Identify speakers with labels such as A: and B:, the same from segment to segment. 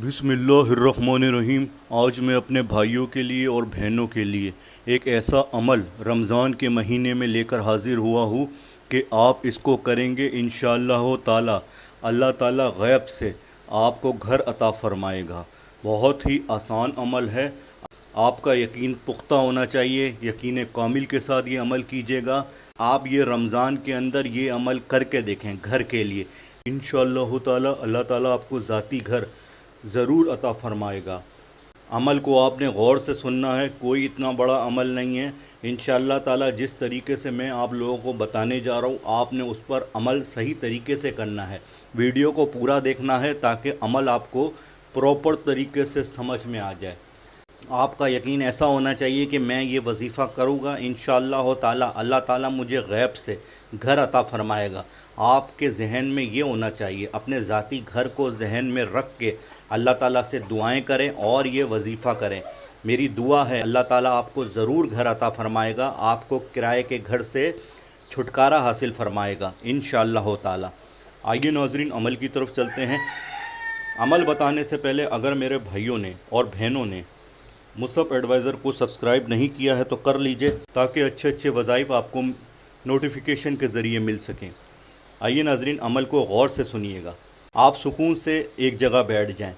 A: बिस्मिल्लाहिर्रहमानिर्रहीम। आज मैं अपने भाइयों के लिए और बहनों के लिए एक ऐसा अमल रमज़ान के महीने में लेकर हाज़िर हुआ हूँ कि आप इसको करेंगे इंशाअल्लाह ताला अल्लाह ताला गैब से आपको घर अता फ़रमाएगा। बहुत ही आसान अमल है। आपका यकीन पुख्ता होना चाहिए, यकीन कामिल के साथ ये अमल कीजिएगा। आप ये रमज़ान के अंदर ये अमल करके देखें घर के लिए, इंशाअल्लाह ताला अल्लाह ताला आपको ज़ाती घर ज़रूर अता फ़रमाएगा। अमल को आपने गौर से सुनना है, कोई इतना बड़ा अमल नहीं है। इंशाअल्लाह ताला जिस तरीके से मैं आप लोगों को बताने जा रहा हूँ, आपने उस पर अमल सही तरीके से करना है। वीडियो को पूरा देखना है ताकि अमल आपको प्रॉपर तरीके से समझ में आ जाए। आपका यकीन ऐसा होना चाहिए कि मैं ये वजीफ़ा करूँगा इंशाअल्लाह ताला अल्लाह ताला मुझे गैब से घर अता फ़रमाएगा। आपके ज़हन में ये होना चाहिए, अपने ज़ाती घर को ज़हन में रख के अल्लाह ताला से दुआएं करें और ये वजीफ़ा करें। मेरी दुआ है अल्लाह ताला आपको ज़रूर घर अता फ़रमाएगा, आपको किराए के घर से छुटकारा हासिल फ़रमाएगा इंशाअल्लाह ताला। आइए नाज़रीन, अमल की तरफ चलते हैं। अमल बताने से पहले अगर मेरे भाइयों ने और बहनों ने मुसअब एडवाइज़र को सब्सक्राइब नहीं किया है तो कर लीजिए, ताकि अच्छे अच्छे वज़ाइफ आपको नोटिफिकेशन के ज़रिए मिल सकें। आइए नाज़रीन, अमल को गौर से सुनिएगा। आप सुकून से एक जगह बैठ जाएं।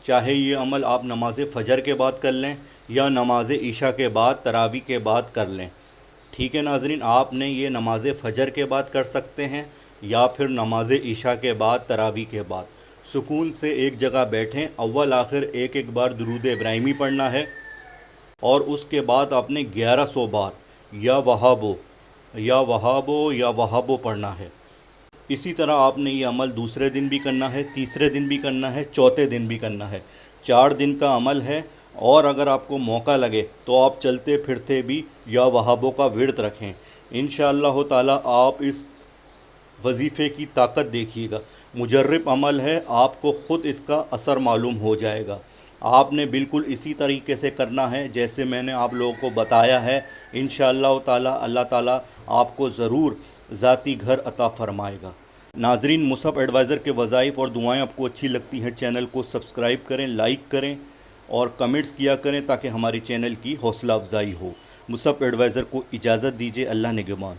A: चाहे ये अमल आप नमाज फ़जर के बाद कर लें या नमाज इशा के बाद, तरावी के बाद कर लें। ठीक है नाज़रीन, आपने ये नमाज फ़जर के बाद कर सकते हैं या फिर नमाज इशा के बाद, तरावी के बाद। सुकून से एक जगह बैठें। अव्वल आखिर एक एक बार दुरूद इब्राहिमी पढ़ना है और उसके बाद आपने 1100 बार या वहाबो या वहाबो या वहाबो पढ़ना है। इसी तरह आपने ये अमल दूसरे दिन भी करना है, तीसरे दिन भी करना है, चौथे दिन भी करना है। 4 दिन का अमल है। और अगर आपको मौका लगे तो आप चलते फिरते भी या वहाबो का विर्द रखें। इंशाअल्लाह ताला आप इस वजीफ़े की ताकत देखिएगा। मुजर्रब अमल है, आपको ख़ुद इसका असर मालूम हो जाएगा। आपने बिल्कुल इसी तरीके से करना है जैसे मैंने आप लोगों को बताया है। इंशाअल्लाह ताला अल्लाह ताला आपको ज़रूर ज़ाती घर अता फ़रमाएगा। नाज़रीन, मुसअब एडवाइज़र के वज़ाइफ और दुआएं आपको अच्छी लगती हैं, चैनल को सब्सक्राइब करें, लाइक करें और कमेंट्स किया करें ताकि हमारे चैनल की हौसला अफजाई हो। मुसअब एडवाइज़र को इजाज़त दीजिए। अल्लाह निगहबान।